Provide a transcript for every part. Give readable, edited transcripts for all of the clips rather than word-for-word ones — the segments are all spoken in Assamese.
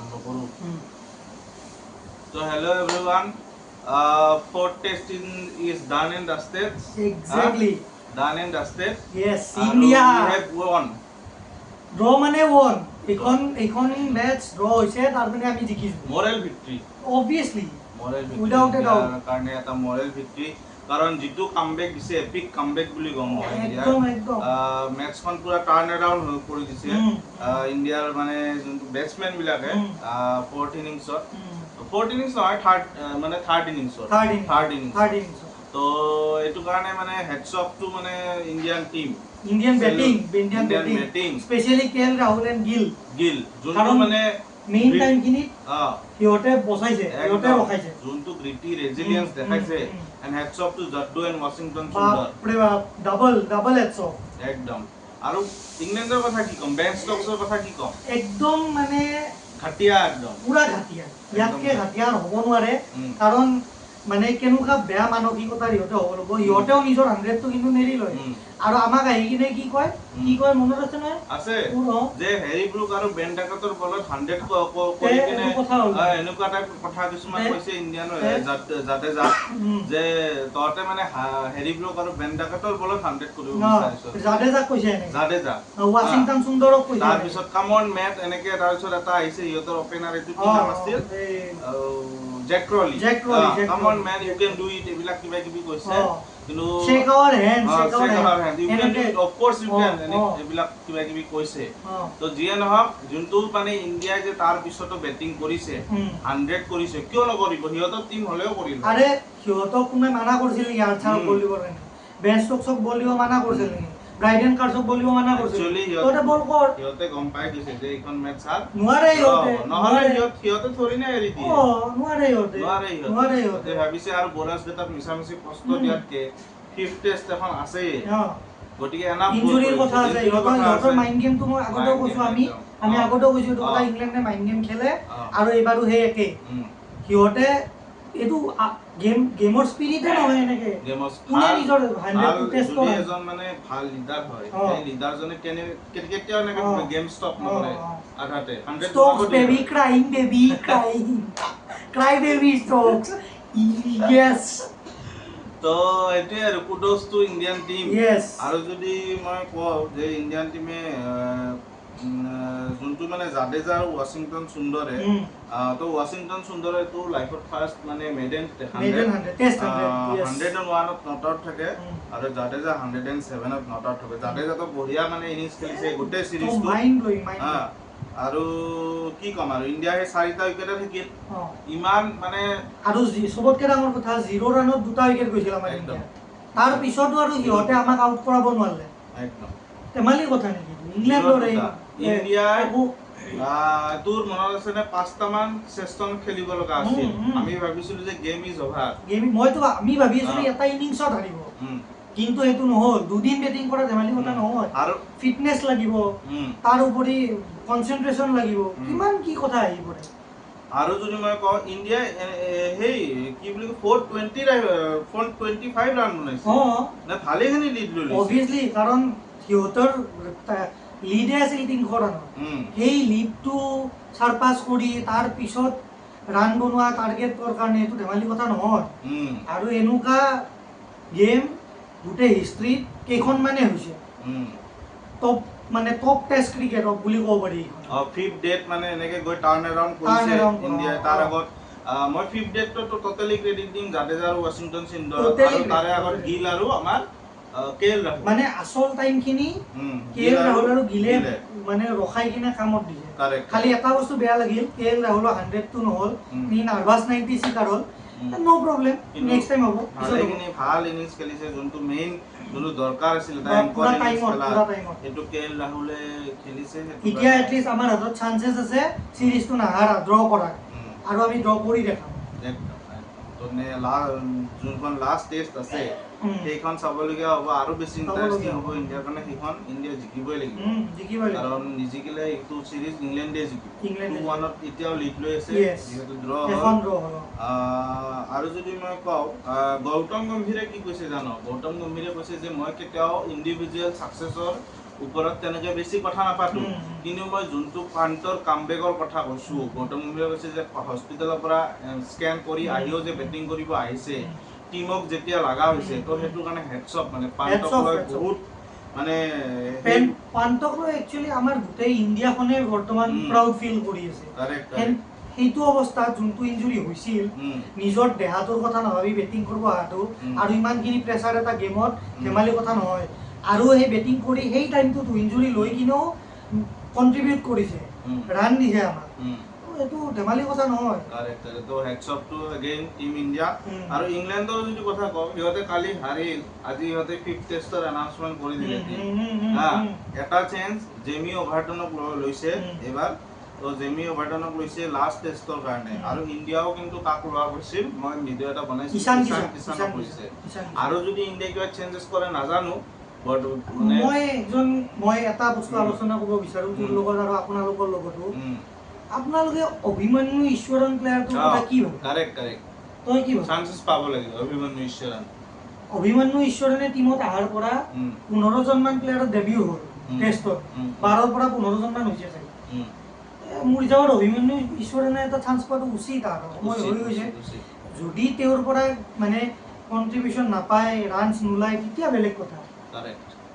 আৰম্ভ কৰো So hello everyone, fourth testing is done and dusted. Exactly. Done and dusted. Yes, India. India. We have won. Draw mane won. Ekon match draw hoise tar mane ami jikisu. Moral victory. Obviously. Moral victory. Without a doubt. Karone eta moral victory. কারণ যেটো কামব্যাক দিছে এপিক কামব্যাক বুলি গম হয় ইন্ডিয়া ম্যাচখন পুরা টার্ন অ্যারাউন্ড কৰি দিছে ইন্ডিয়াৰ মানে যোনটো ব্যাটসম্যান বিলাকে ফোৰ্থ ইনিংছত ফোৰ্থ ইনিংস নহয় থাৰ্ড ইনিংছত থাৰ্ড ইনিংস তো এটো কাৰণে মানে হেডস অফ টু মানে Indian team Indian batting specially KL Rahul and Gill যোনটো মানে মেইন টাইম কিনি হিওতে বসাইছে হিওতে ৰখাইছে যোনটো গ্রিটি রেজিলিয়েন্স দেখাইছে and heads off to Jaddu and Washington Sundar double heads off একদম আৰু ইংল্যান্ডৰ কথা কি কম বেন ষ্টকছৰ কথা কি কম একদম মানে ঘাটিয়া একদম পুৰা ঘাটিয়া ইয়াতকে ঘাটিয়া হ'ব নোৱাৰে কাৰণ মানে কেনুকা বেয়া মানসিকতাৰ হিওতে হ'ব লব হিওতেও নিজৰ 100 টো কিন্তু নেৰি লয় আৰু আমাক আহি কিনে কি কয় মনত আছে নহয় আছে যে হেৰি ব্ৰুক আৰু বেন ডাকাতৰ বলত 100 কৰি কিনে এনেকুৱা টাইপ কথা কিছুমান কৈছে ইণ্ডিয়ানৰ জাদেজা যে তহতে মানে হেৰি ব্ৰুক আৰু বেন ডাকাতৰ বলত 100 কৰিব বিচাৰিছ জাদেজা কৈছে জাদেজা ওয়াশিংটন সুন্দৰক কৈছে তাৰ পিছত কামন মেট এনেকে তাৰ পিছত এটা আহিছে ইহঁতৰ ওপেনাৰ এটো কি নাম আছিল Zak Crawley come on man you can do it এবিলাক কিবা কিবি কৈছে কিন্তু shake our hand you can do it of course you can এবিলাক কিবা কিবি কৈছে তো জিয়ে নহক যোনটো মানে ইন্ডিয়া যে তাৰ পিছতো ব্যাটিং কৰিছে 100 কৰিছে কিয় নকৰিব হিয়তৰ টিম হলেও কৰিল আৰে হিয়তক কোনে মানা কৰিছিল ইয়াৰ ছাৰ বলিবৰ কাৰণে বেন ষ্টকছক বলিব মানা কৰিছিল নেকি ব্ৰাইডেন কাৰ্ছক বলিব মানা কৰিছিল তোতে বল কৰ হিয়তে গম পাই গৈছে যে এইখন মেচ ছাৰ নোৱাৰে হিয়তে নহলে হিয়তে থৰি না এৰি দিয়ে নোৱাৰে হিয়তে ভাবিছে আৰু বোলাৰ্স বেটাক মিছামিছি প্ৰশ্ন দিয়াতকে ফিফথ টেষ্ট এখন আছে গটিকে এনা ইনজুৰিৰ কথা আছে হিয়তৰ মাইন্ড গেম তো মই আগতেও কৈছো আমি আগতেও কৈছো তো কথা ইংল্যান্ডে মাইন্ড গেম খেলে আৰু এবাৰো হে একে হিয়তে এটো গেমৰ স্পিৰিটে নহয় এনেকে গেমৰ কোনে নিজৰ 100 টেষ্ট কৰে এজন মানে ভাল লিডাৰ হয় এই লিডাৰ জনে কেতিয়াও এনেকে গেম ষ্টপ নকৰে আধাতে 100 stop baby crying cry baby Stokes yes তো এতে আৰু কুডোস টু ইন্ডিয়ান টিম আৰু যদি মই কও যে ইন্ডিয়ান টিমে যোনটো মানে জাদেজা আৰু ওয়াশিংটন সুন্দৰে তো ওয়াশিংটন সুন্দৰে তো লাইফত ফাৰ্স্ট মানে maiden 100 test 101 to not out থাকে আৰু জাদেজা 107 ত নট আউট থাকে জাদেজা তো বঢ়িয়া মানে ইনিংস খেলিছে গোটে সিরিজ তো মাইন্ড ব্লোইং আৰু কি কম আৰু ইন্ডিয়া হে 4টা উইকেটে থাকিল ইমান মানে আৰু সবতকে ডাঙৰ কথা 0 ৰানত দুটা উইকেট গৈছিল আমাৰ ইন্ডিয়া তাৰ পিছতো আৰু হিহতে আমাক আউট কৰাব নোৱাৰলে একদম তেমালি কথা নেকি ইংল্যান্ডৰ ইন্ডিয়া তোৰ মনত আছে নে 5টা মান সেশন খেলিব লগা আছিল আমি ভাবিছিলো যে গেম ইজ ওভাৰ আমি ভাবি আছিলো এটা ইনিংছত হাৰিব কিন্তু এটো নহল দুদিন ব্যাটিং কৰা ধেমালি কথা নহয় আৰু ফিটনেস লাগিব তাৰ উপৰি কনসেন্ট্ৰেশন লাগিব কিমান কি কথা আহি পৰে আৰু যদি মই কও ইন্ডিয়া হেই কি বুলি 425 ৰান বনাইছে না ভালেখিনি লিড লৈছে অবিয়াসলি কাৰণ হিয়তৰ লিডে আছে 300 ৰান সেই লিডটো সাৰপাস কৰি তাৰ পিছত ৰান বনোৱা টাৰ্গেটৰ কাৰণে এটো ধেমালি কথা নহয় আৰু এনুকা গেম গুটে হিষ্ট্ৰি কেখন মানে হৈছে টপ টেষ্ট ক্ৰিকেট বুলি ক'ব পাৰি ফিফথ ডেট মানে এনেকে গৈ টাৰ্ন অ্যাৰাউন্ড কৰিছে ইন্ডিয়া তাৰ আগত মই ফিফথ ডেটটো টোটালি ক্ৰেডিট দিম জাদেজা আৰু ওয়াশিংটন সুন্দৰ আৰু তাৰে আগত গিল আৰু আমাৰ কেএল ৰাহুল মানে আসল টাইম খিনি কেএল ৰাহুল আৰু গিলে মানে ৰখাই কিনে কামত দিছে খালি এটা বস্তু বেয়া লাগিল কেএল ৰাহুল 100 টো নহল নি নাৰ্ভাস 90 শিকাৰ হল নো প্ৰবলেম নেক্সট টাইম হ'ব ভালেখিনি ভাল ইনিংস খেলিছে যোনটো মেইন যোনটো দৰকাৰ আছিল পুৰা টাইমত এটো কেএল ৰাহুলে খেলিছে এতিয়া এট লিষ্ট আমাৰ হাতত চান্সেস আছে সিৰিজটো নাহাৰা ড্ৰ কৰা আৰু আমি ড্ৰ কৰি দেখাম তোনে যোনখন লাষ্ট টেষ্ট আছে সেইখন চাবলগীয়া হ'ব আৰু বেছি ইন্টাৰেষ্টিং হ'ব ইণ্ডিয়াৰ কাৰণে সেইখন ইণ্ডিয়া জিকিবই লাগিব কাৰণ নিজিকিলে এইটো সিৰিজ ইংল্যান্ডে জিকিব 2-1 ত এতিয়াও লিড লৈ আছে যেহেতু ড্ৰ হ'ল আৰু যদি মই কওঁ গৌতম গম্ভীৰে কি কৈছে জানো গৌতম গম্ভীৰে কৈছে যে মই কেতিয়াও ইন্ডিভিজুৱেল সাকসেছৰ ওপৰত তেনেকে বেছি কথা নাপাতো কিন্তু মই যোনটো পান্টৰ কামবেকৰ কথা কৈছো গৌতম গম্ভীৰে কৈছে যে হস্পিটেলৰ পৰা স্কেন কৰি আহিও যে বেটিং কৰিব আহিছে টিমক যেতিয়া লাগা হৈছে তো সেইটো কাৰণে হেডছ অফ মানে পান্টক লৈ বহুত মানে পান্টক লৈ একচুয়ালি আমাৰ গোটেই ইণ্ডিয়াখনে বৰ্তমান প্ৰাউড ফিল কৰি আছে সেইটো অৱস্থাত যোনটো ইনজুৰি হৈছিল নিজৰ দেহাটোৰ কথা নাভাবি বেটিং কৰিব আহাটো আৰু ইমানখিনি প্ৰেছাৰ এটা গেমত ধেমালি কথা নহয় আৰু সেই বেটিং কৰি সেই টাইমটোত ইনজুৰি লৈ কিনেও কন্ট্ৰিবিউট কৰিছে ৰান দিছে আমাক এইটো ধেমালি কথা নহয় তো heads of two again team India আৰু ইংলেণ্ডৰ যদি কথা কওঁ সিহঁতে কালি হাৰিল আজি সিহঁতে 5th টেষ্টৰ এনাউন্সমেন্ট কৰি দিলে এটা চেঞ্জ জেমি অভাৰটনক লৈছে এবাৰ তো জেমি অভাৰটনক লৈছে লাষ্ট টেষ্টৰ কাৰণে আৰু ইণ্ডিয়াও কিন্তু কাক লোৱা হৈছিল মই ভিডিঅ' এটা বনাইছো কিষাণক লৈছে আৰু যদি ইণ্ডিয়া কিবা চেঞ্জেছ কৰে নাজানো মই এটা বস্তু আলোচনা কৰিব বিচাৰো তোৰ লগত আৰু আপোনালোকৰ লগতো আপোনালোকে অভিমন্যু ঈশ্বৰন প্লেয়াৰটোৰ কথা কি ভাবে কাৰেক্ট তই কি ভাবে চান্সেছ পাব লাগিব অভিমন্যু ঈশ্বৰনে টিমত আহাৰ পৰা 15 জন মান প্লেয়াৰৰ ডেবিউ হ'ল টেষ্টত 12 পৰা 15 জন মান হৈছে চাগে মোৰ হিচাপত অভিমন্যু ঈশ্বৰনে এটা চান্স পোৱাটো উচিত আৰু সময় হৈ গৈছে যদি তেওঁৰ পৰা মানে কন্ট্ৰিবিউশন নাপায় ৰানছ নোলায় তেতিয়া বেলেগ কথা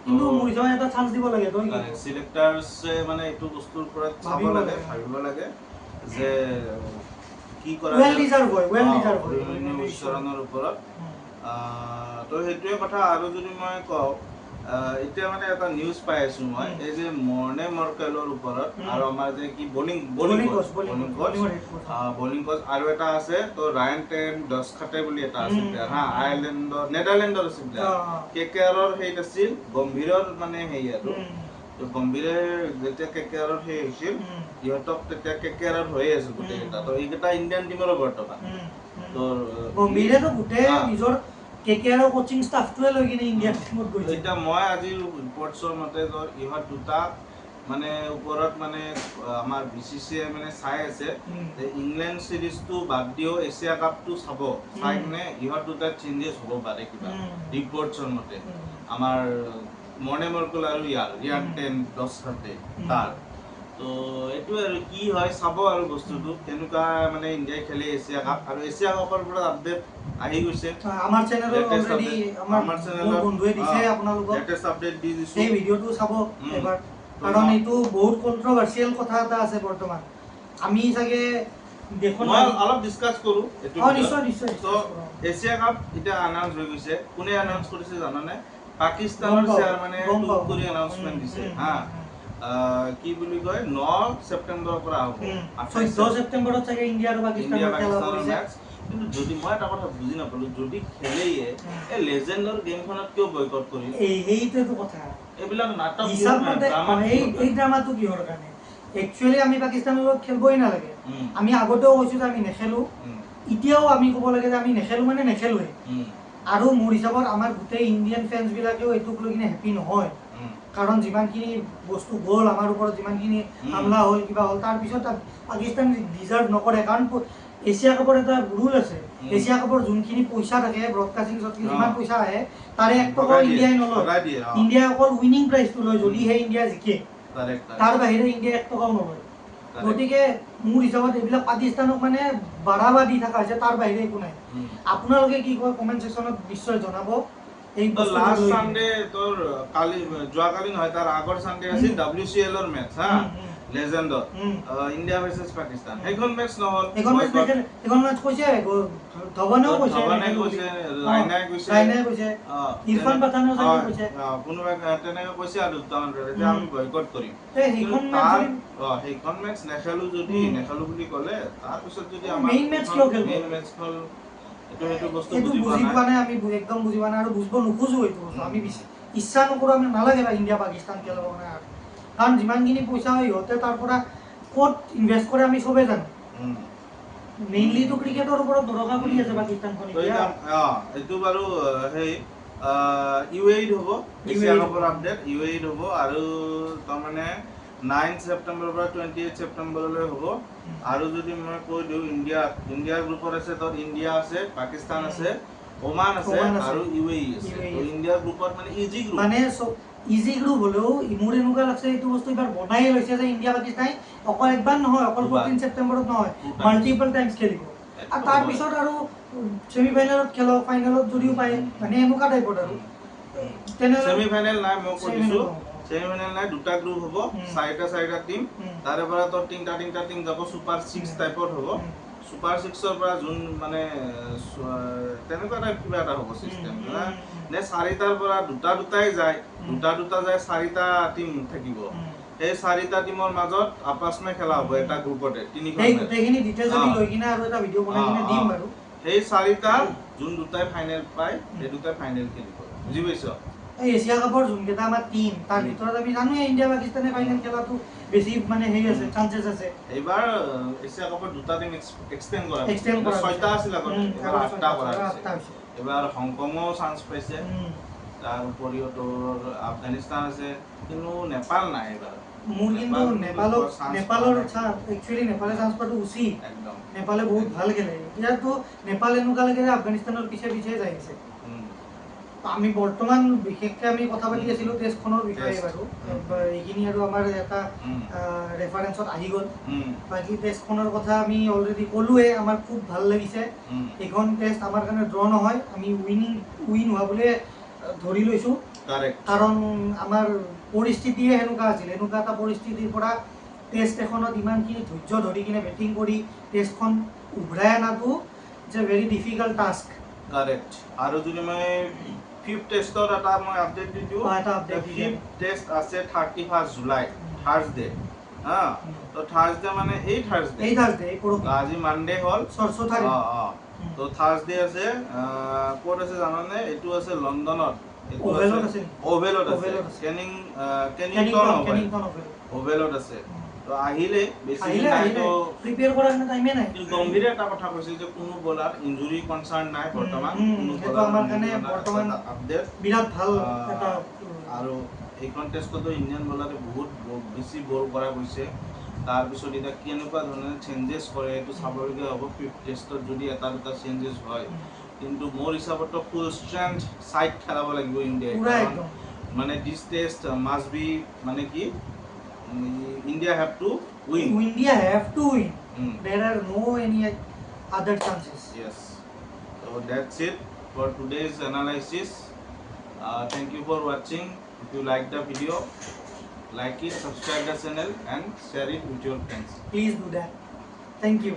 কিন্তু মোৰ হিচাপত এটা চান্স দিব লাগে তই কি সিলেক্টাৰ্ছে মানে এইটো বস্তুৰ পৰা চাব লাগে ভাবিব লাগে যে কি কৰা ওয়েল ডিজাৰ্ভ হয় অভিমন্যু ঈশ্বৰণৰ ওপৰত তো সেইটোৱে কথা আৰু যদি মই কওঁ এতিয়া মানে এটা নিউজ পাই আছো মই এই যে মৰ্নে মৰ্কেলৰ ওপৰত আৰু আমাৰ যে কি বলিং কোচ আৰু এটা আছে তো ৰায়ান টেন ডছখাটে বুলি এটা আছে হা আয়াৰলেণ্ডৰ নেদাৰলেণ্ডৰ আছে কেকেআৰৰ হেইত আছিল গম্ভীৰৰ মানে হেই আৰু তো গম্ভীৰে যেতিয়া কেকেআৰৰ হেই হৈছিল ইহঁতক তেতিয়া কেকেআৰৰ হৈ আছে গোটেই এটা তো এইকেইটা ইণ্ডিয়ান টিমৰ বৰ্তমান তো গম্ভীৰে তো গোটেই নিজৰ কেকেআৰৰ কোচিং ষ্টাফটোৱে লৈ কিনে ইণ্ডিয়ান টিমত গৈছে এটা মই আজি ৰিপৰ্টছৰ মতে ইহঁত দুটা মানে ওপৰত মানে আমাৰ বিসিসিআই মানে চাই আছে যে ইংলেণ্ড সিৰিজটো বাদ দিও এছিয়া কাপটো চাব চাই কিনে ইহঁত দুটা চেঞ্জেছ হ'ব পাৰে কিবা ৰিপৰ্টছৰ মতে আমাৰ মৰ্নে মৰ্কেল আৰু ৰিয়ান টেন ডছখাটে তাৰ তো এইটো আৰু কি হয় চাব আৰু বস্তুটো কেনেকুৱা মানে ইণ্ডিয়াই খেলে এছিয়া কাপ আৰু এছিয়া কাপৰ পৰা আপডেট আহি গৈছে আমাৰ চেনেলত অলৰেডি আমাৰ চেনেলত বন্ধুৱে দিছে আপোনালোকক লেটেষ্ট আপডেট দি দিছো এই ভিডিঅটো চাব এবাৰ কাৰণ এইটো বহুত কন্ট্ৰভাৰ্চিয়েল কথা এটা আছে বৰ্তমান আমি চাগে দেখোন অলপ ডিসকাস কৰো এটো নিশ্চয় তো এছিয়া কাপ এটা আনাউন্স হৈ গৈছে কোনে আনাউন্স কৰিছে জানানে পাকিস্তানৰ চেয়াৰম্যানে টুইট কৰি আনাউন্সমেন্ট দিছে হা কি বুলি কয় 9 সেপ্টেম্বৰৰ পৰা হ'ব 14 সেপ্টেম্বৰত চাগে ইণ্ডিয়া আৰু পাকিস্তানৰ খেলা কৰিছে কিন্তু যদি মই এটা কথা বুজি নাপালো যদি খেলেইয়ে এই লেজেন্ডৰ গেমখনত কিয় বয়কট কৰিল এইটো কথা এইবিলাক নাটক এই ড্ৰামাটো কিহৰ কাৰণে একচুয়ালি আমি পাকিস্তানৰ লগত খেলবই নালাগে আমি আগতেও কৈছো যে আমি নেখেলো এতিয়াও আমি ক'ব লাগে যে আমি নেখেলো মানে নেখেলোৱে আৰু মোৰ হিচাপত আমাৰ গোটেই ইণ্ডিয়ান ফেন্স বিলাকেও এইটোক লৈ কিনে হেপি নহয় কাৰণ যিমানখিনি বস্তু গ'ল আমাৰ ওপৰত যিমানখিনি হামলা হ'ল কিবা হ'ল তাৰ পিছত পাকিস্তান ডিজাৰ্ভ নকৰে কাৰণ এছিয়া কাপৰ এটা ৰুল আছে এছিয়া কাপৰ যোনখিনি পইচা থাকে ব্ৰডকাস্টিং যিমান পইচা আহে তাৰে 1 টকাও ইণ্ডিয়াই নলয় ইণ্ডিয়া অকল উইনিং প্ৰাইজটো লয় যদিহে ইণ্ডিয়া জিকে তাৰ বাহিৰে ইণ্ডিয়া 1 টকাও নলয় গতিকে মোৰ হিচাপত এইবিলাক পাকিস্তানক মানে বাঢ়াবা দি থকা হৈছে তাৰ বাহিৰে একো নাই আপোনালোকে কি কয় কমেন্ট সেকশনত নিশ্চয় জনাব এই লাষ্ট সানডে তোৰ কালি যোৱা কালি নহয় তাৰ আগৰ সানডে আছিল WCL ৰ মেচ হা লেজেন্ডৰ ইণ্ডিয়া ভাৰ্চেছ পাকিস্তান এইখন মেচ নহল এইখন মেচ কৈছে ধৱনেও কৈছে লাইনাই কৈছে ইৰফান পাঠানেও কৈছে কোনোবাই তেনেকৈ কৈছে আৰু দুটামান যে আমি বয়কট কৰিম সেইখন মেচ নেখেলো যদি নেখেলো বুলি ক'লে তাৰ পিছত যদি আমাৰ মেইন মেচ কিয় খেলব মেইন মেচ হ'ল এইটো বস্তু বুজি পোৱা নাই আমি একদম বুজি পোৱা নাই আৰু বুজিব নোখোজো এইটো বস্তু আমি ইচ্ছা নকৰো আমি নালাগে ইণ্ডিয়া পাকিস্তান খেলিব কাৰণে কাৰণ যিমানখিনি পইচা হয় ইহঁতে তাৰ পৰা ক'ত ইনভেষ্ট কৰে আমি চবে জানো মেইনলি তো ক্ৰিকেটৰ ওপৰত ভৰসা কৰি আছে পাকিস্তানখন এতিয়া এইটো বাৰু হেই ইউএইত হ'ব এছিয়া কাপৰ আপডেট ইউএইত হ'ব আৰু তাৰমানে 9 সেপ্টেম্বৰৰ পৰা 28 সেপ্টেম্বৰলৈ হ'ব আৰু যদি মই কৈ দিওঁ ইণ্ডিয়াৰ গ্ৰুপত আছে তো ইণ্ডিয়া আছে পাকিস্তান আছে ওমান আছে আৰু ইউএই আছে তো ইণ্ডিয়াৰ গ্ৰুপত মানে ইজি গ্ৰুপ মানে ইজি গ্ৰুপ হ'লেও মোৰ এনেকুৱা লাগছে এইটো বস্তু এবাৰ বনাই লৈছে যে ইণ্ডিয়া পাকিস্তান অকল একবাৰ নহয়, অকল 14 ছেপ্টেম্বৰত নহয়, মাল্টিপল টাইমছ খেলিব। আৰু তাৰপিছত আৰু ছেমি ফাইনেলত খেলক, ফাইনেলত যদিও পায়, মানে এনেকুৱা টাইপৰ আৰু ছেমি ফাইনেল নাই, মই কৈছো ছেমি ফাইনেল নাই, দুটা গ্ৰুপ হ'ব, চাৰিটা টিম, তাৰে পৰা তোৰ তিনিটা টিম যাব, সুপাৰ 6 টাইপত হ'ব। সুপাৰ 6ৰ পৰা যোন মানে তেনেকুৱা টাইপ কিবা এটা হ'ব চিষ্টেম নে, চাৰিটাৰ পৰা দুটাই যায়, দুটা যায়, চাৰিটা টিম থাকিব। এই চাৰিটা টিমৰ মাজত আপছ মে খেলা হ'ব এটা গ্ৰুপতে, তিনিখন এই গোটেইখিনি ডিটেইলছ আমি লৈ কিনে আৰু এটা ভিডিঅ' বনাই কিনে দিম বাৰু। সেই চাৰিটা যোন দুটাই ফাইনেল পায়, সেই দুটাই ফাইনেল খেলিব, বুজি পাইছ? এই এছিয়া কাপৰ যোনকেইটা আমাৰ টিম, তাৰ ভিতৰত আমি জানোৱে ইণ্ডিয়া পাকিস্তানে ফাইনেল খেলাটো বেছি মানে হেৰি আছে, চান্সেছ আছে। এইবাৰ এছিয়া কাপৰ দুটা টিম এক্সটেণ্ড কৰা হৈছে, 6টা আছিল আগতে, এবাৰ 8টা কৰা হৈছে। এবাৰ হংকঙো চান্স পাইছে, তাৰ উপৰিও তোৰ আফগানিস্তান আছে, কিন্তু নেপাল নাই এইবাৰ। মোৰ কিন্তু নেপালৰ একচুৱেলি নেপালে চান্স পোৱাটো উচিত, নেপালে বহুত ভাল খেলে। এতিয়াতো নেপাল এনেকুৱা লাগে যে আফগানিস্তানৰ পিছে যাই আছে। আমি বৰ্তমান বিশেষকৈ আমি কথা পাতি আছিলোঁ টেষ্টখনৰ বিষয়ে বাৰু, এইখিনি আৰু আমাৰ এটা ৰেফাৰেঞ্চত আহি গ'ল। বাকী টেষ্টখনৰ কথা আমি অলৰেডি ক'লোৱে, আমাৰ খুব ভাল লাগিছে। এইখন টেষ্ট আমাৰ কাৰণে ড্ৰ নহয়, আমি উইন হোৱা বুলিয়ে ধৰি লৈছোঁ। কাৰণ আমাৰ পৰিস্থিতিয়ে সেনেকুৱা আছিল, এনেকুৱা এটা পৰিস্থিতিৰ পৰা টেষ্ট এখনত ইমানখিনি ধৈৰ্য ধৰি কিনে বেটিং কৰি টেষ্টখন উভৰাই অনাটো it's a very difficult task. Correct. আৰু যদি মই 5th টেষ্টৰ এটা মই আপডেট দি দিওঁ, 5th টেষ্ট আছে 31 জুলাই, থাৰ্ছডে। হা, তো থাৰ্ছডে মানে এই থাৰ্ছডে, আজি মানডে হ'ল, তো থাৰ্ছডে আছে। ক'ত আছে জানানে? এইটো আছে লণ্ডনত, অভেলত আছে, কেনিংটন অভেলত আছে। তো আহিলে বেছি নাই, তো প্ৰিপেয়াৰ কৰাৰ টাইমে নাই। গম্ভীৰে এটা কথা কৈছিল যে কোনো বলাৰ ইঞ্জুৰি কনচাৰ্ন নাই বৰ্তমান, কোনো বলাৰ আমাৰ কাৰণে বৰ্তমান আপডেট বিৰাট ভাল এটা। আৰু এইখন টেষ্টতো ইণ্ডিয়ান বলাৰে বহুত বেছি বল কৰা গৈছে। তাৰপিছত এতিয়া কেনেকুৱা ধৰণে চেঞ্জেছ কৰে এইটো চাবলগীয়া হ'ব 5th টেষ্টত, যদি এটা দুটা চেঞ্জেছ হয়। কিন্তু মোৰ হিচাপতো ফুল ষ্ট্ৰেংথ চাইড খেলাব লাগিব ইণ্ডিয়াই, মানে দিছ টেষ্ট মাষ্ট বি, মানে কি India have to win. India have to win. There are no any other chances. Yes. So that's it for today's analysis. Thank you for watching. If you like the video, like it, subscribe the channel and share it with your friends. Please do that. Thank you.